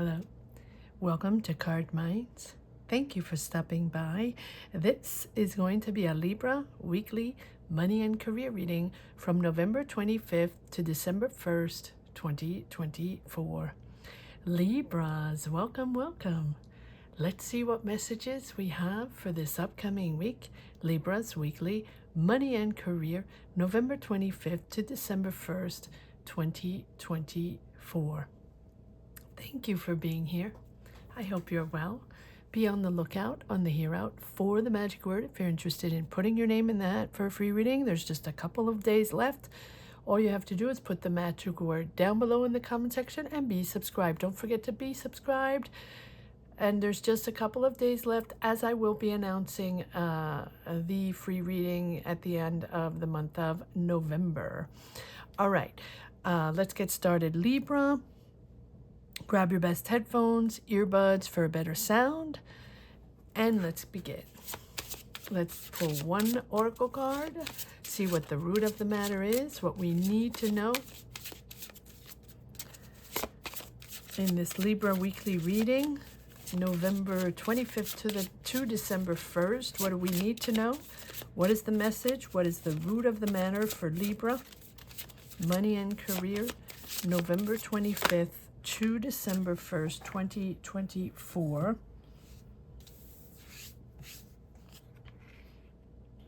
Hello, welcome to Cardminds. Thank you for stopping by. This is going to be a Libra weekly money and career reading from November 25th to December 1st, 2024. Libras, welcome, welcome. Let's see what messages we have for this upcoming week. Libras weekly money and career, November 25th to December 1st, 2024. Thank you for being here. I hope you're well. Be on the lookout on the Hear Out for the magic word if you're interested in putting your name in the hat for a free reading. There's just a couple of days left. All you have to do is put the magic word down below in the comment section and be subscribed. Don't forget to be subscribed. And there's just a couple of days left, as I will be announcing the free reading at the end of the month of November. All right, let's get started. Libra. Grab your best headphones, earbuds for a better sound, and let's begin. Let's pull one oracle card, see what the root of the matter is, what we need to know in this Libra weekly reading, November 25th to December 1st. What do we need to know? What is the message? What is the root of the matter for Libra? Money and career, November 25th. To December 1st, 2024.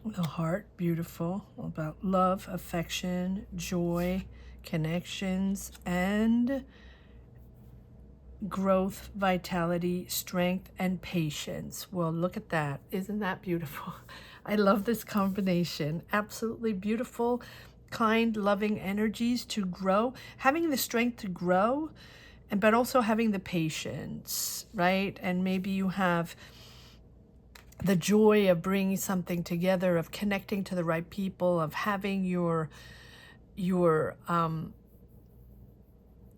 The heart, beautiful, about love, affection, joy, connections, and growth, vitality, strength, and patience. Well, look at that. Isn't that beautiful? I love this combination. Absolutely beautiful, kind, loving energies to grow, having the strength to grow, but also having the patience, right? And maybe you have the joy of bringing something together, of connecting to the right people, of having your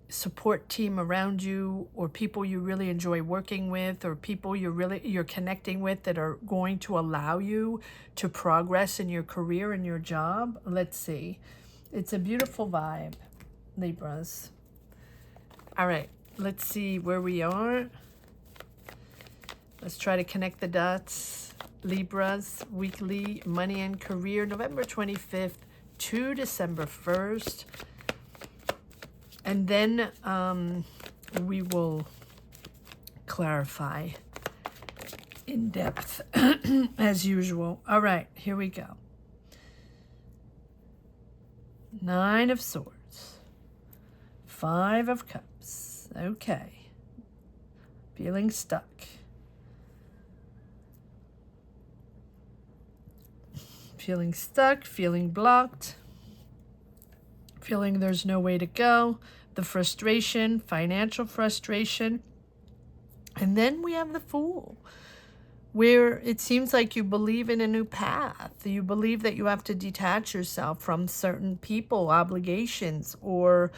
support team around you, or people you really enjoy working with, or people you're connecting with that are going to allow you to progress in your career and your job. Let's see. It's a beautiful vibe, Libras. All right, let's see where we are. Let's try to connect the dots. Libras, weekly money and career, November 25th to December 1st. And then we will clarify in depth as usual. All right, here we go. Nine of Swords. Five of Cups. Okay. Feeling stuck. Feeling stuck, feeling blocked. Feeling there's no way to go. The frustration, financial frustration. And then we have the Fool, where it seems like you believe in a new path. You believe that you have to detach yourself from certain people, obligations, or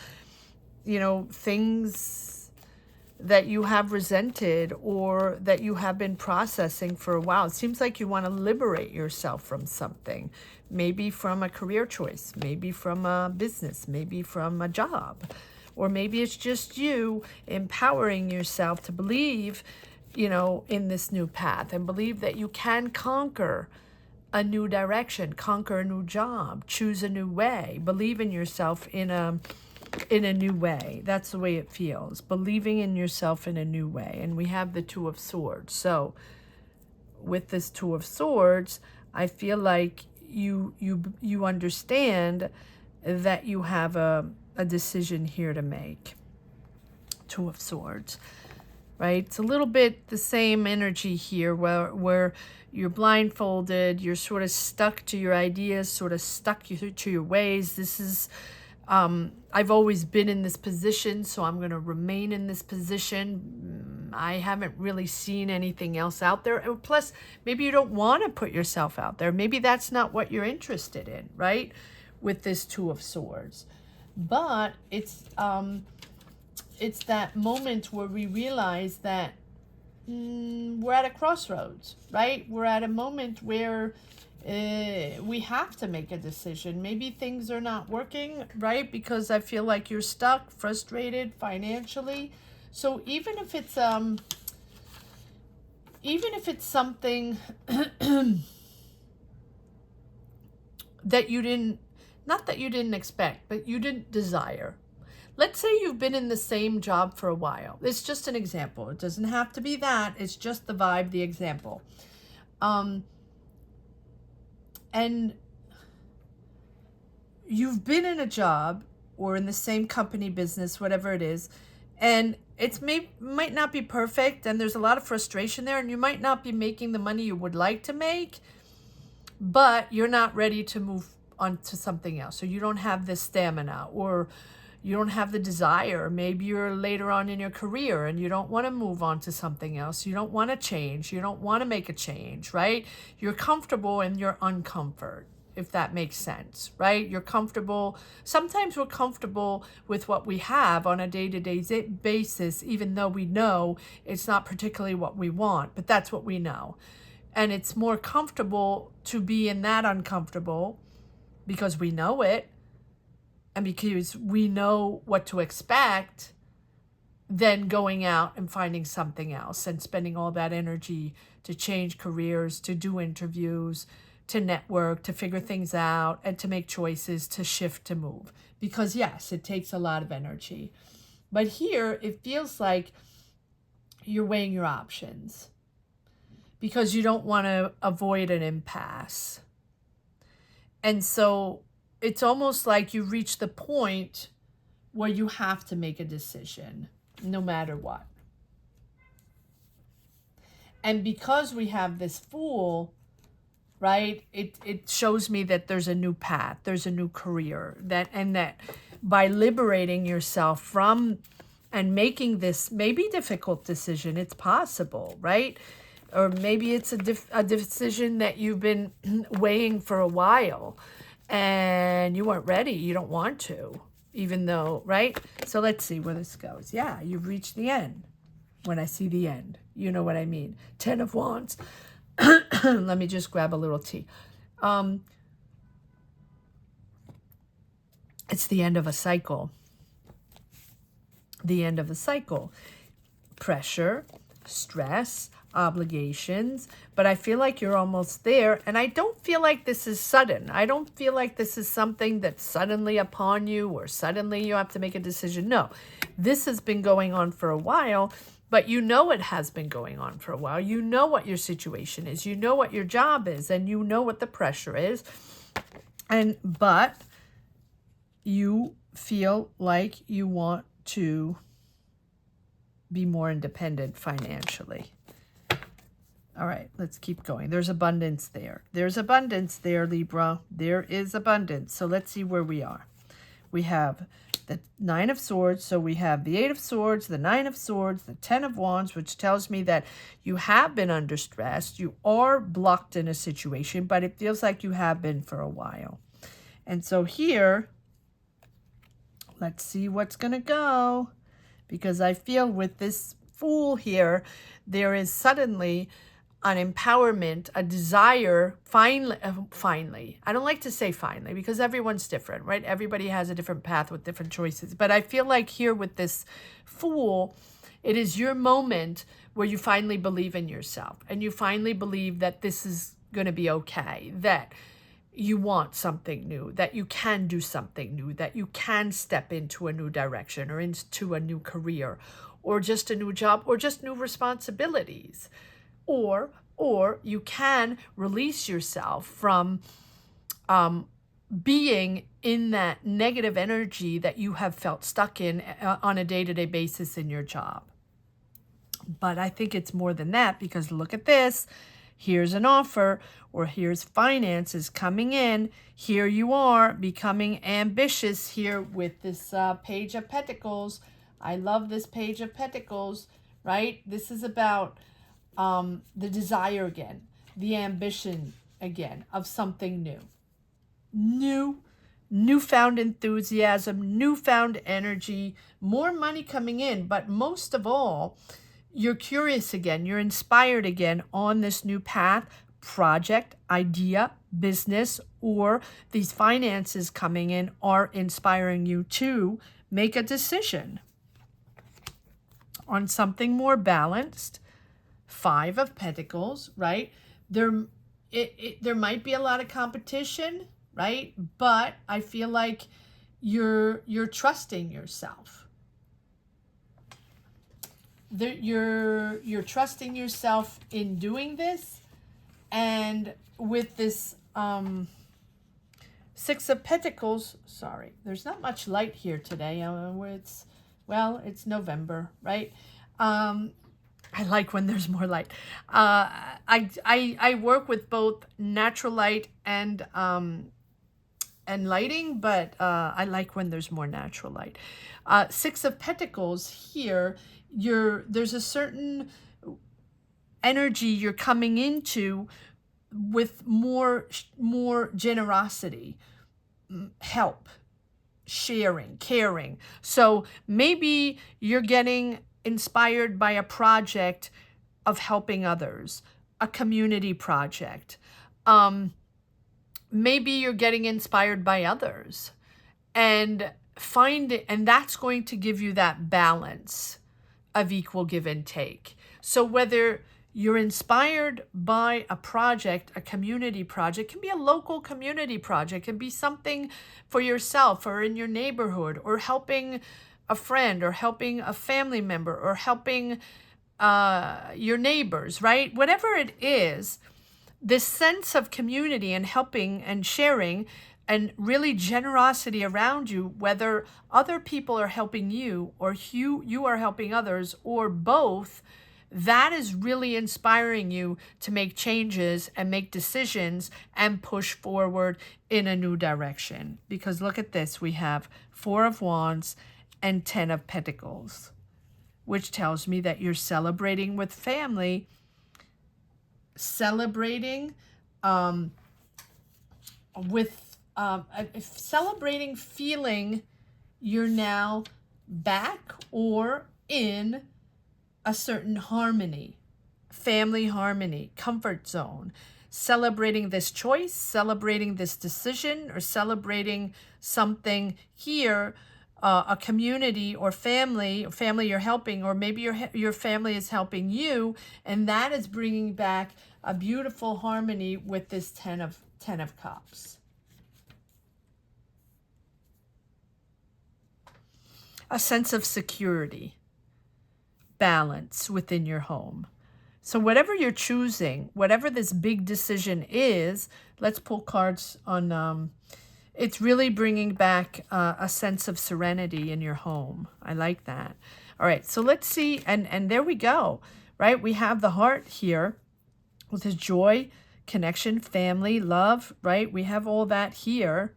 things that you have resented or that you have been processing for a while. It seems like you want to liberate yourself from something, maybe from a career choice, maybe from a business, maybe from a job, or maybe it's just you empowering yourself to believe, in this new path and believe that you can conquer a new direction, conquer a new job, choose a new way, believe in yourself in a new way. That's the way it feels, believing in yourself in a new way. And we have the Two of Swords. So with this Two of Swords, I feel like you understand that you have a decision here to make. Two of Swords, right? It's a little bit the same energy here where you're blindfolded, you're sort of stuck to your ideas, sort of stuck to your ways. This is I've always been in this position, so I'm going to remain in this position. I haven't really seen anything else out there. And plus, maybe you don't want to put yourself out there. Maybe that's not what you're interested in, right? With this Two of Swords. But it's that moment where we realize that we're at a crossroads, right? We're at a moment where we have to make a decision. Maybe things are not working, right? Because I feel like you're stuck, frustrated financially. So even if it's something that you didn't, not that you didn't expect, but you didn't desire. Let's say you've been in the same job for a while. It's just an example. It doesn't have to be that. It's just the vibe, the example. And you've been in a job or in the same company, business, whatever it is, and it's might not be perfect, and there's a lot of frustration there, and you might not be making the money you would like to make, but you're not ready to move on to something else. So you don't have the stamina, or you don't have the desire. Maybe you're later on in your career and you don't want to move on to something else. You don't want to change. You don't want to make a change, right? You're comfortable in your uncomfort, if that makes sense, right? You're comfortable. Sometimes we're comfortable with what we have on a day-to-day basis, even though we know it's not particularly what we want, but that's what we know. And it's more comfortable to be in that uncomfortable because we know it and because we know what to expect, than going out and finding something else and spending all that energy to change careers, to do interviews, to network, to figure things out, and to make choices, to shift, to move. Because yes, it takes a lot of energy. But here, it feels like you're weighing your options because you don't want to avoid an impasse. And so it's almost like you reach the point where you have to make a decision, no matter what. And because we have this Fool, right, it shows me that there's a new path, there's a new career, that by liberating yourself from and making this maybe difficult decision, it's possible, right? Or maybe it's a decision that you've been weighing for a while and you weren't ready, you don't want to, even though, right? So let's see where this goes. Yeah, you've reached the end. When I see the end, you know what I mean. 10 of Wands. Let me just grab a little tea. It's the end of a cycle. The end of a cycle. Pressure, stress, obligations, but I feel like you're almost there, and I don't feel like this is sudden. I don't feel like this is something that's suddenly upon you or suddenly you have to make a decision. No, this has been going on for a while, but you know it has been going on for a while. You know what your situation is. You know what your job is, and you know what the pressure is. But you feel like you want to be more independent financially. All right, let's keep going. There's abundance there. There's abundance there, Libra. There is abundance. So let's see where we are. We have the 9 of Swords. So we have the 8 of Swords, the 9 of Swords, the 10 of Wands, which tells me that you have been under stress. You are blocked in a situation, but it feels like you have been for a while. And so here, let's see what's going to go. Because I feel with this Fool here, there is suddenly an empowerment, a desire, finally. I don't like to say finally because everyone's different, right? Everybody has a different path with different choices. But I feel like here with this Fool, it is your moment where you finally believe in yourself and you finally believe that this is going to be okay, that you want something new, that you can do something new, that you can step into a new direction or into a new career or just a new job or just new responsibilities. Or you can release yourself from being in that negative energy that you have felt stuck in on a day-to-day basis in your job. But I think it's more than that because look at this. Here's an offer, or here's finances coming in. Here you are becoming ambitious here with this Page of Pentacles. I love this Page of Pentacles, right? This is about the desire again, the ambition again of something new. Newfound enthusiasm, newfound energy, more money coming in, but most of all, you're curious again, you're inspired again on this new path, project, idea, business, or these finances coming in are inspiring you to make a decision. on something more balanced. 5 of Pentacles, right? There might be a lot of competition, right? But I feel like you're trusting yourself. You're trusting yourself in doing this, and with this 6 of Pentacles, sorry, there's not much light here today. It's November, right? I like when there's more light. I work with both natural light and lighting, but I like when there's more natural light. 6 of Pentacles here, there's a certain energy you're coming into with more generosity, help, sharing, caring. So maybe you're getting inspired by a project of helping others, a community project. Maybe you're getting inspired by others, and that's going to give you that balance of equal give and take. So whether you're inspired by a project, a community project, can be a local community project, can be something for yourself or in your neighborhood, or helping a friend, or helping a family member, or helping your neighbors, right? Whatever it is, this sense of community and helping and sharing and really generosity around you, whether other people are helping you or you are helping others, or both, that is really inspiring you to make changes and make decisions and push forward in a new direction. Because look at this, we have 4 of Wands and 10 of Pentacles, which tells me that you're celebrating with family, celebrating celebrating, feeling you're now back or in a certain harmony, family harmony, comfort zone, celebrating this choice, celebrating this decision, or celebrating something here, a community or family you're helping, or maybe your family is helping you, and that is bringing back a beautiful harmony with this 10 of Cups. A sense of security, balance within your home. So whatever you're choosing, whatever this big decision is, let's pull cards on, it's really bringing back a sense of serenity in your home. I like that. All right, so let's see, and there we go, right? We have the heart here with his joy, connection, family, love, right? We have all that here.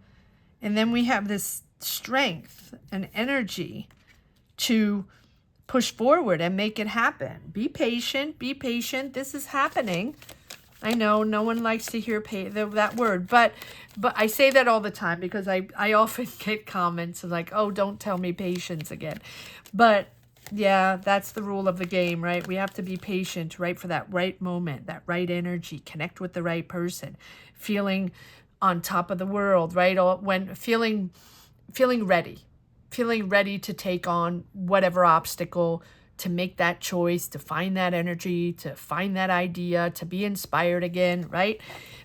And then we have this strength and energy to push forward and make it happen. Be patient, be patient. This is happening. I know no one likes to hear that word, but I say that all the time because I often get comments like, oh, don't tell me patience again. But yeah, that's the rule of the game, right? We have to be patient, right, for that right moment, that right energy, connect with the right person, feeling on top of the world, right? When feeling ready to take on whatever obstacle, to make that choice, to find that energy, to find that idea, to be inspired again, right?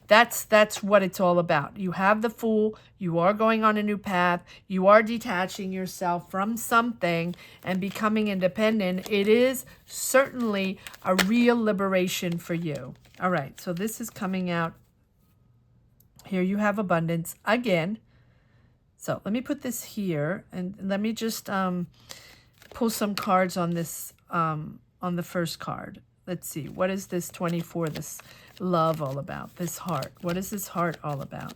That's what it's all about. You have the Fool, you are going on a new path, you are detaching yourself from something and becoming independent. It is certainly a real liberation for you. All right, so this is coming out. Here you have abundance again. So let me put this here, and let me just pull some cards on this, on the first card. Let's see, what is this 24, this love all about, this heart? What is this heart all about?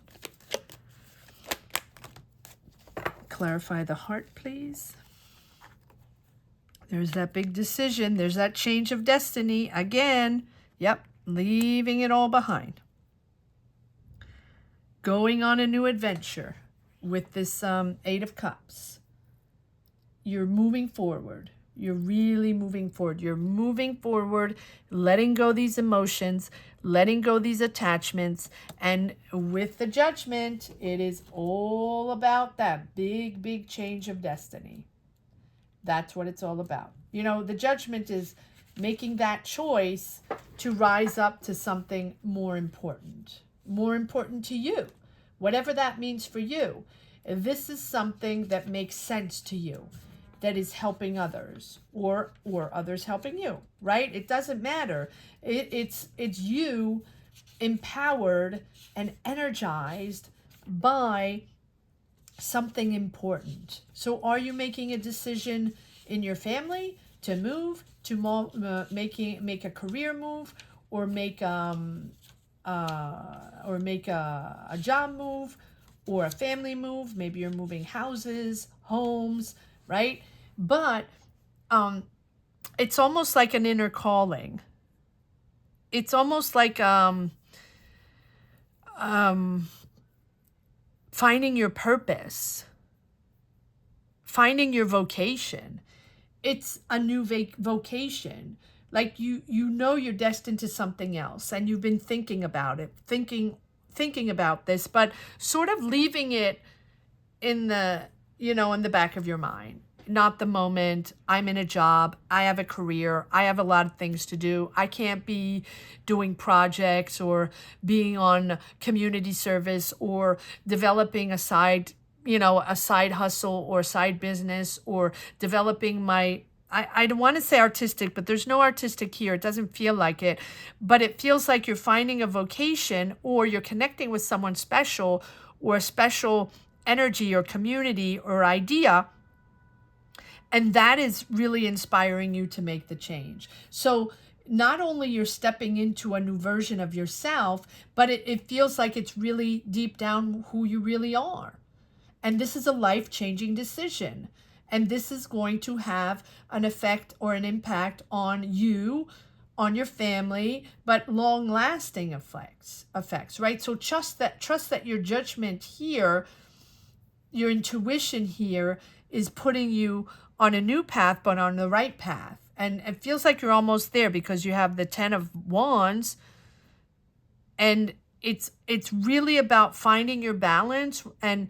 Clarify the heart, please. There's that big decision. There's that change of destiny. Again, yep, leaving it all behind. Going on a new adventure with this 8 of Cups. You're moving forward. You're really moving forward. You're moving forward, letting go these emotions, letting go these attachments. And with the Judgment, it is all about that big, big change of destiny. That's what it's all about. You know, the judgment is making that choice to rise up to something more important to you, whatever that means for you. This is something that makes sense to you, that is helping others, or others helping you, right? It doesn't matter. It's you empowered and energized by something important. So are you making a decision in your family to move, to make a career move, or make a job move, or a family move? Maybe you're moving houses, homes, right? But it's almost like an inner calling. It's almost like finding your purpose, finding your vocation. It's a new vocation. Like you know you're destined to something else, and you've been thinking about it, thinking about this, but sort of leaving it in the, in the back of your mind. Not the moment. I'm in a job, I have a career, I have a lot of things to do. I can't be doing projects or being on community service or developing a side hustle or side business, or developing my, I don't want to say artistic, but there's no artistic here. It doesn't feel like it, but it feels like you're finding a vocation, or you're connecting with someone special, or a special energy or community or idea. And that is really inspiring you to make the change. So not only you're stepping into a new version of yourself, but it feels like it's really deep down who you really are. And this is a life-changing decision. And this is going to have an effect or an impact on you, on your family, but long-lasting effects, right? So trust that your judgment here, your intuition here, is putting you on a new path, but on the right path. And it feels like you're almost there, because you have the 10 of Wands, and it's really about finding your balance, and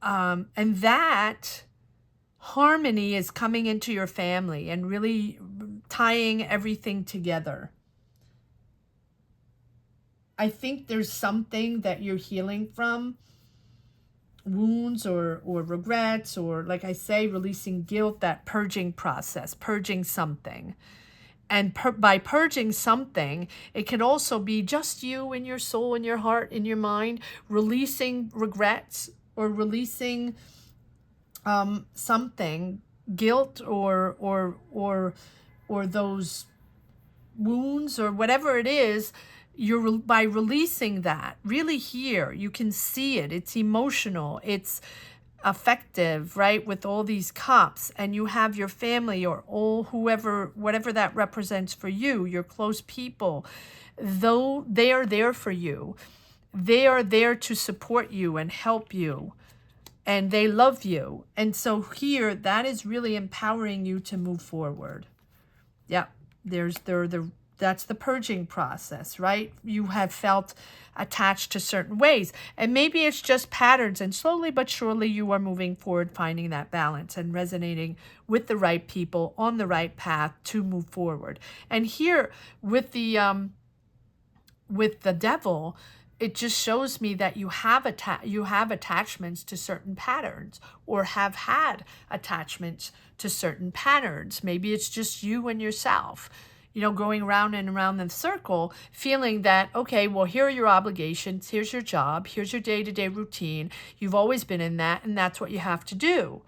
that harmony is coming into your family and really tying everything together. I think there's something that you're healing from, wounds or regrets, or, like I say, releasing guilt, that purging process, purging something. And by purging something, it can also be just you in your soul, in your heart, in your mind, releasing regrets, or releasing something, guilt, or those wounds, or whatever it is. By releasing that, really here, you can see it. It's emotional. It's affective, right? With all these cups, and you have your family, or all whatever that represents for you, your close people, though they are there for you. They are there to support you and help you, and they love you. And so here, that is really empowering you to move forward. Yeah, that's the purging process, right? You have felt attached to certain ways, and maybe it's just patterns, and slowly but surely you are moving forward, finding that balance and resonating with the right people on the right path to move forward. And here with the devil, it just shows me that you have attachments to certain patterns, or have had attachments to certain patterns. Maybe it's just you and yourself, going round and around the circle, feeling that, okay, well, here are your obligations, here's your job, here's your day-to-day routine, you've always been in that, and that's what you have to do.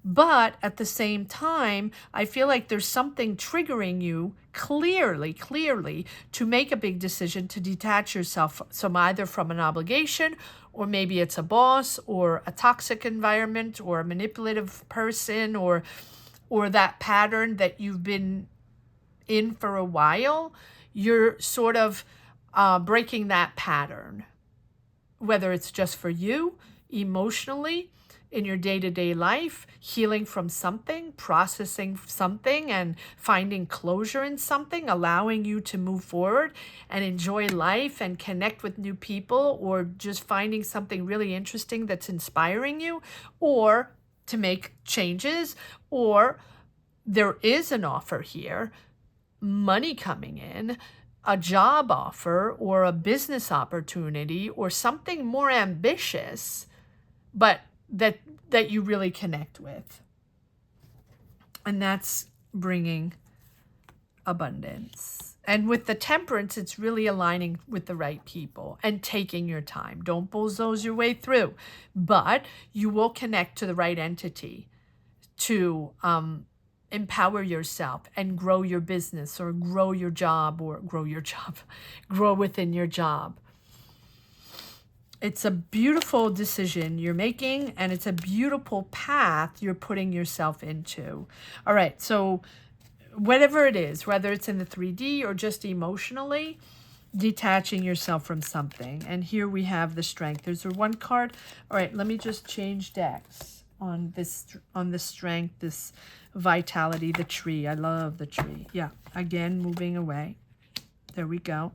But at the same time, I feel like there's something triggering you clearly to make a big decision to detach yourself, either from an obligation, or maybe it's a boss, or a toxic environment, or a manipulative person, or that pattern that you've been in for a while. You're sort of breaking that pattern, whether it's just for you emotionally in your day-to-day life, healing from something, processing something, and finding closure in something, allowing you to move forward and enjoy life and connect with new people, or just finding something really interesting that's inspiring you, or to make changes, or there is an offer here, money coming in, a job offer or a business opportunity or something more ambitious, but that you really connect with. And that's bringing abundance. And with the temperance, it's really aligning with the right people and taking your time. Don't bulldoze your way through, but you will connect to the right entity to empower yourself and grow your business or grow your job or grow within your job. It's a beautiful decision you're making, and it's a beautiful path you're putting yourself into. All right, so whatever it is, whether it's in the 3D or just emotionally, detaching yourself from something. And here we have the strength. There's one card. All right, let me just change decks on this strength, this vitality, the tree. I love the tree. Yeah, again, moving away. There we go.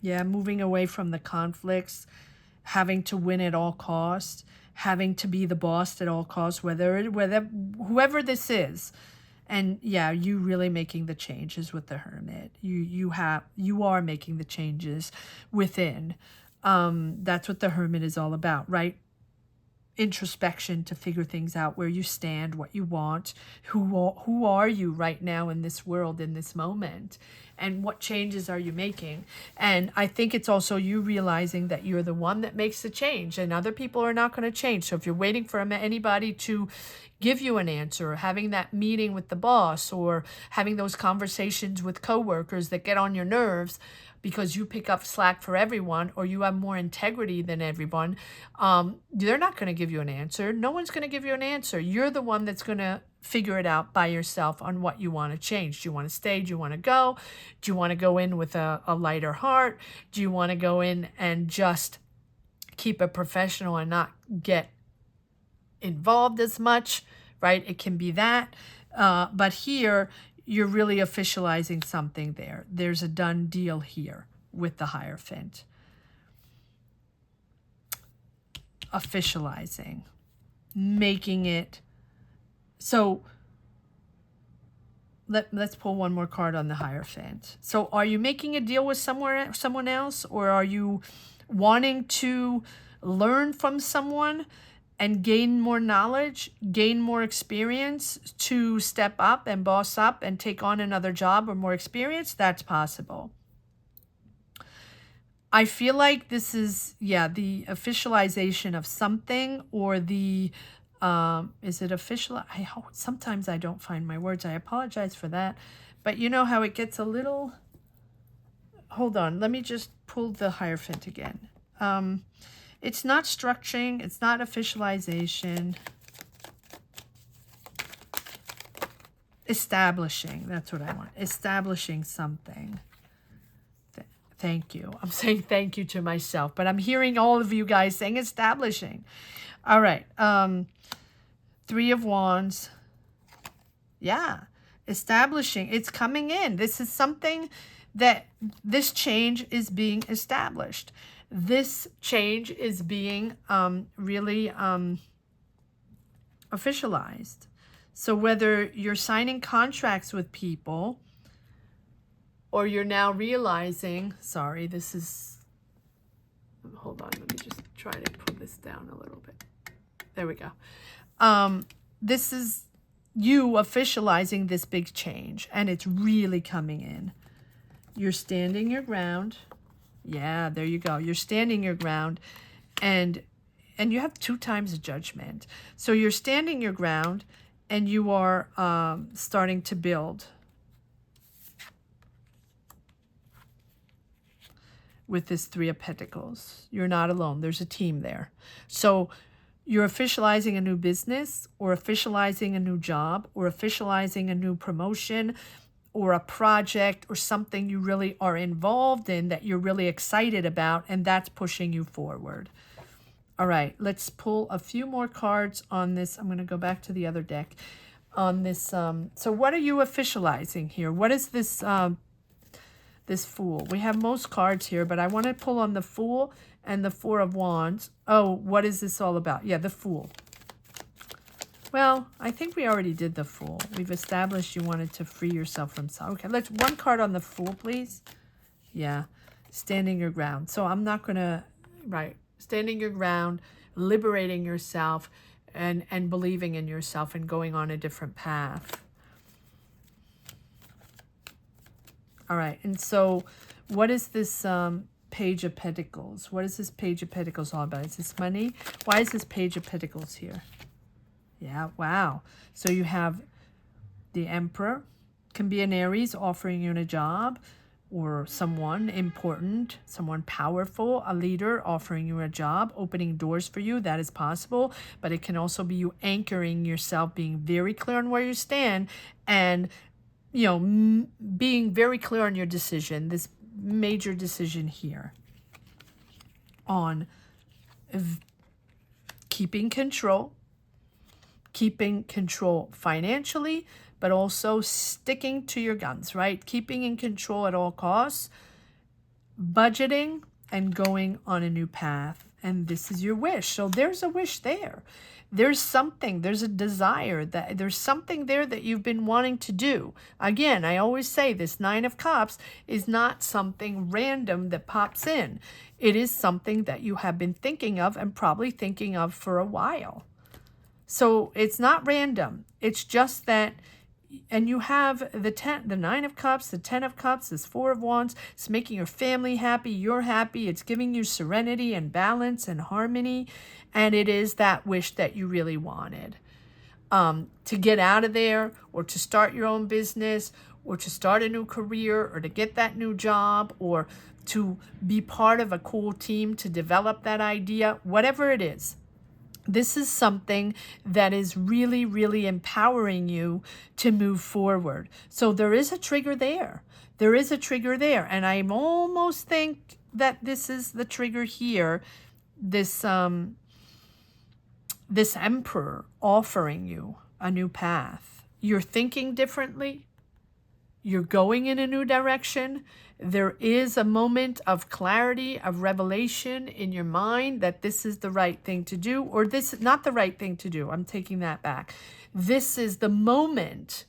Yeah, moving away from the conflicts, having to win at all costs, having to be the boss at all costs, whether whoever this is. And yeah, you really making the changes with the Hermit. You are making the changes within. That's what the Hermit is all about, right? Introspection to figure things out, where you stand, what you want, who are you right now in this world, in this moment, and what changes are you making. And I think it's also you realizing that you're the one that makes the change, and other people are not going to change. So if you're waiting for anybody to give you an answer, or having that meeting with the boss, or having those conversations with coworkers that get on your nerves because you pick up slack for everyone, or you have more integrity than everyone, they're not going to give you an answer. No one's going to give you an answer. You're the one that's going to figure it out by yourself on what you want to change. Do you want to stay? Do you want to go? Do you want to go in with a lighter heart? Do you want to go in and just keep it professional and not get involved as much, right? It can be that. But here, you're really officializing something there. There's a done deal here with the Hierophant. Officializing. Making it. So let's pull one more card on the Hierophant. So are you making a deal with someone else, or are you wanting to learn from someone and gain more knowledge, gain more experience to step up and boss up and take on another job or more experience? That's possible. I feel like this is, the officialization of something, or the, is it official? Sometimes I don't find my words. I apologize for that. But you know how it gets a little, hold on, let me just pull the Hierophant again. It's not structuring. It's not officialization. Establishing. That's what I want. Establishing something. Thank you. I'm saying thank you to myself, but I'm hearing all of you guys saying establishing. All right. 3 of Wands. Yeah. Establishing. It's coming in. This is something that this change is being established. This change is being really officialized. So whether you're signing contracts with people, or you're now realizing, sorry, this is, hold on, let me just try to pull this down a little bit. There we go. This is you officializing this big change, and it's really coming in. You're standing your ground. Yeah, there you go. You're standing your ground, and you have 2 times a judgment. So you're standing your ground, and you are starting to build with this 3 of Pentacles. You're not alone. There's a team there. So you're officializing a new business, or officializing a new job, or officializing a new promotion, or a project, or something you really are involved in that you're really excited about, and that's pushing you forward. All right, let's pull a few more cards on this. I'm going to go back to the other deck on this. So what are you officializing here? What is this this Fool. We have most cards here, but I want to pull on the Fool and the Four of Wands. Oh, what is this all about? Yeah, the Fool. Well, I think we already did the Fool. We've established you wanted to free yourself from something. Okay, let's one card on the Fool, please. Yeah, standing your ground. So I'm not going to, right, standing your ground, liberating yourself, and believing in yourself and going on a different path. All right, and so what is this Page of Pentacles? What is this Page of Pentacles all about? Is this money? Why is this Page of Pentacles here? Yeah, wow. So you have the Emperor, can be an Aries offering you a job, or someone important, someone powerful, a leader offering you a job, opening doors for you. That is possible, but it can also be you anchoring yourself, being very clear on where you stand, and, you know, being very clear on your decision, this major decision here on keeping control financially, but also sticking to your guns, right? Keeping in control at all costs, budgeting, and going on a new path. And this is your wish. So there's a wish there. There's something, there's a desire, that there's something there that you've been wanting to do. Again, I always say this Nine of Cups is not something random that pops in. It is something that you have been thinking of and probably thinking of for a while. So it's not random. It's just that, and you have the Nine of Cups, the Ten of Cups, this Four of Wands. It's making your family happy. You're happy. It's giving you serenity and balance and harmony. And it is that wish that you really wanted. To get out of there, or to start your own business, or to start a new career, or to get that new job, or to be part of a cool team to develop that idea, whatever it is. This is something that is really, really empowering you to move forward. So there is a trigger there. There is a trigger there. And I almost think that this is the trigger here. This Emperor offering you a new path. You're thinking differently. You're going in a new direction. There is a moment of clarity, of revelation in your mind that this is the right thing to do, or this is not the right thing to do. I'm taking that back. This is the moment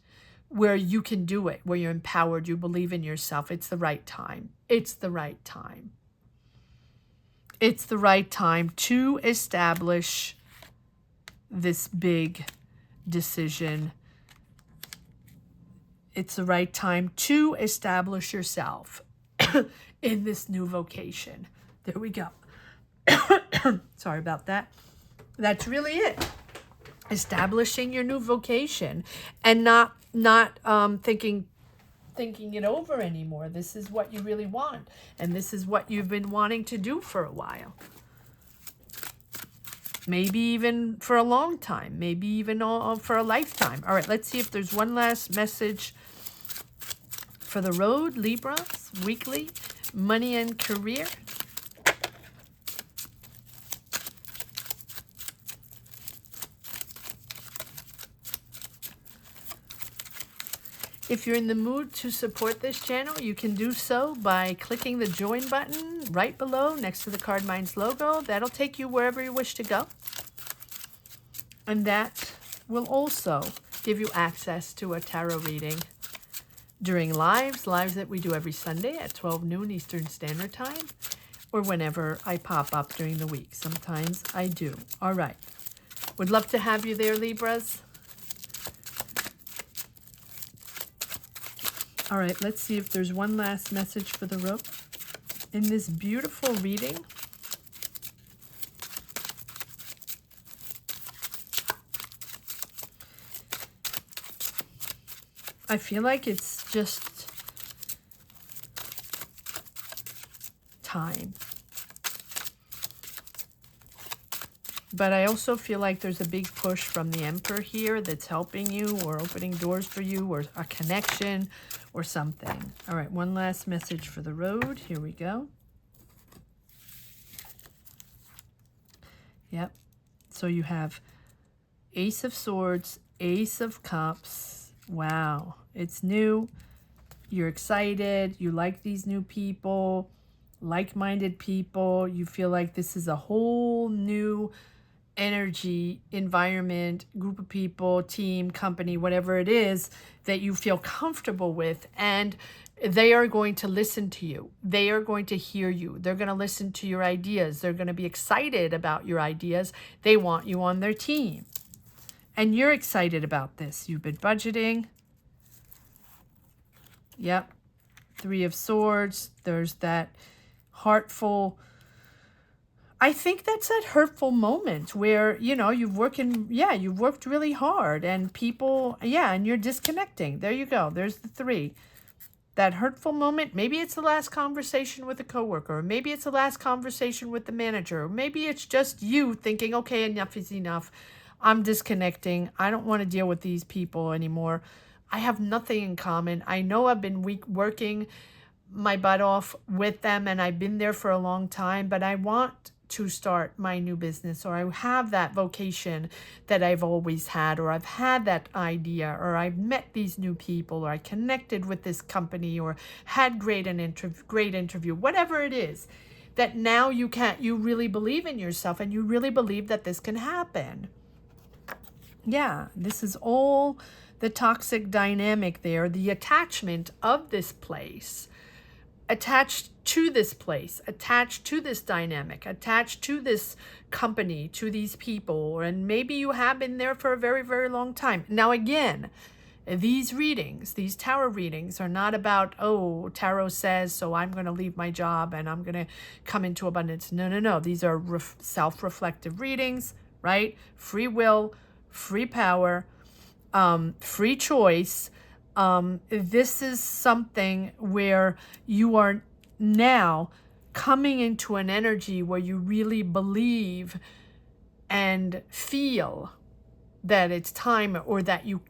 where you can do it, where you're empowered, you believe in yourself. It's the right time. It's the right time. It's the right time to establish this big decision. It's the right time to establish yourself in this new vocation. There we go. Sorry about that. That's really it. Establishing your new vocation and not thinking it over anymore. This is what you really want. And this is what you've been wanting to do for a while. Maybe even for a long time. Maybe even for a lifetime. All right, let's see if there's one last message for the road, Libras, weekly, money and career. If you're in the mood to support this channel, you can do so by clicking the join button right below next to the Cardminds logo. That'll take you wherever you wish to go. And that will also give you access to a tarot reading during lives that we do every Sunday at 12 noon Eastern Standard Time, or whenever I pop up during the week. Sometimes I do. All right. Would love to have you there, Libras. All right, let's see if there's one last message for the rope in this beautiful reading. I feel like it's just time. But I also feel like there's a big push from the Emperor here that's helping you or opening doors for you, or a connection or something. All right, one last message for the road. Here we go. Yep. So you have Ace of Swords, Ace of Cups. Wow. It's new. You're excited. You like these new people, like-minded people. You feel like this is a whole new energy, environment, group of people, team, company, whatever it is that you feel comfortable with. And they are going to listen to you. They are going to hear you. They're going to listen to your ideas. They're going to be excited about your ideas. They want you on their team. And you're excited about this. You've been budgeting. Yep. 3 of Swords. There's that heartful, I think that's that hurtful moment where, you know, you've worked really hard and people, and you're disconnecting. There you go. There's the 3. That hurtful moment. Maybe it's the last conversation with a coworker, or maybe it's the last conversation with the manager, or maybe it's just you thinking, okay, enough is enough. I'm disconnecting. I don't want to deal with these people anymore. I have nothing in common. I know I've been working my butt off with them and I've been there for a long time, but I want to start my new business, or I have that vocation that I've always had, or I've had that idea, or I've met these new people, or I connected with this company, or had great interview, whatever it is, that now you really believe in yourself and you really believe that this can happen. Yeah, this is all the toxic dynamic there, the attachment of this place, attached to this place, attached to this dynamic, attached to this company, to these people, and maybe you have been there for a very, very long time. Now, again, these readings, these tarot readings are not about, oh, tarot says, so I'm going to leave my job and I'm going to come into abundance. No, no, no. These are self-reflective readings, right? Free will, free power, free choice. This is something where you are now coming into an energy where you really believe and feel that it's time, or that you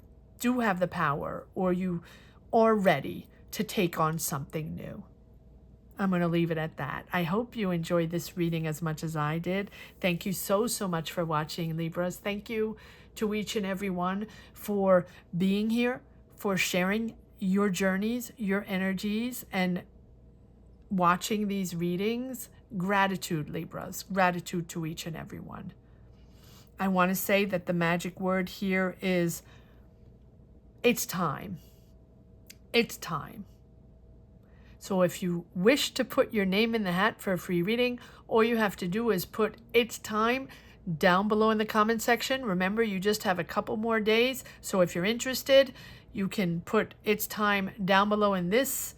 do have the power, or you are ready to take on something new. I'm going to leave it at that. I hope you enjoyed this reading as much as I did. Thank you so, so much for watching, Libras. Thank you to each and every one for being here, for sharing your journeys, your energies, and watching these readings. Gratitude, Libras. Gratitude to each and every one. I want to say that the magic word here is, it's time. It's time. So if you wish to put your name in the hat for a free reading, all you have to do is put "it's time" down below in the comment section. Remember, you just have a couple more days. So if you're interested, you can put "it's time" down below in this,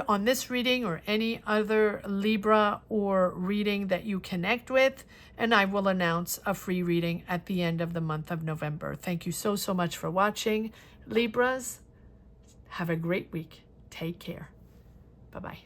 on this reading, or any other Libra or reading that you connect with, and I will announce a free reading at the end of the month of November. Thank you so, so much for watching, Libras. Have a great week. Take care. Bye-bye.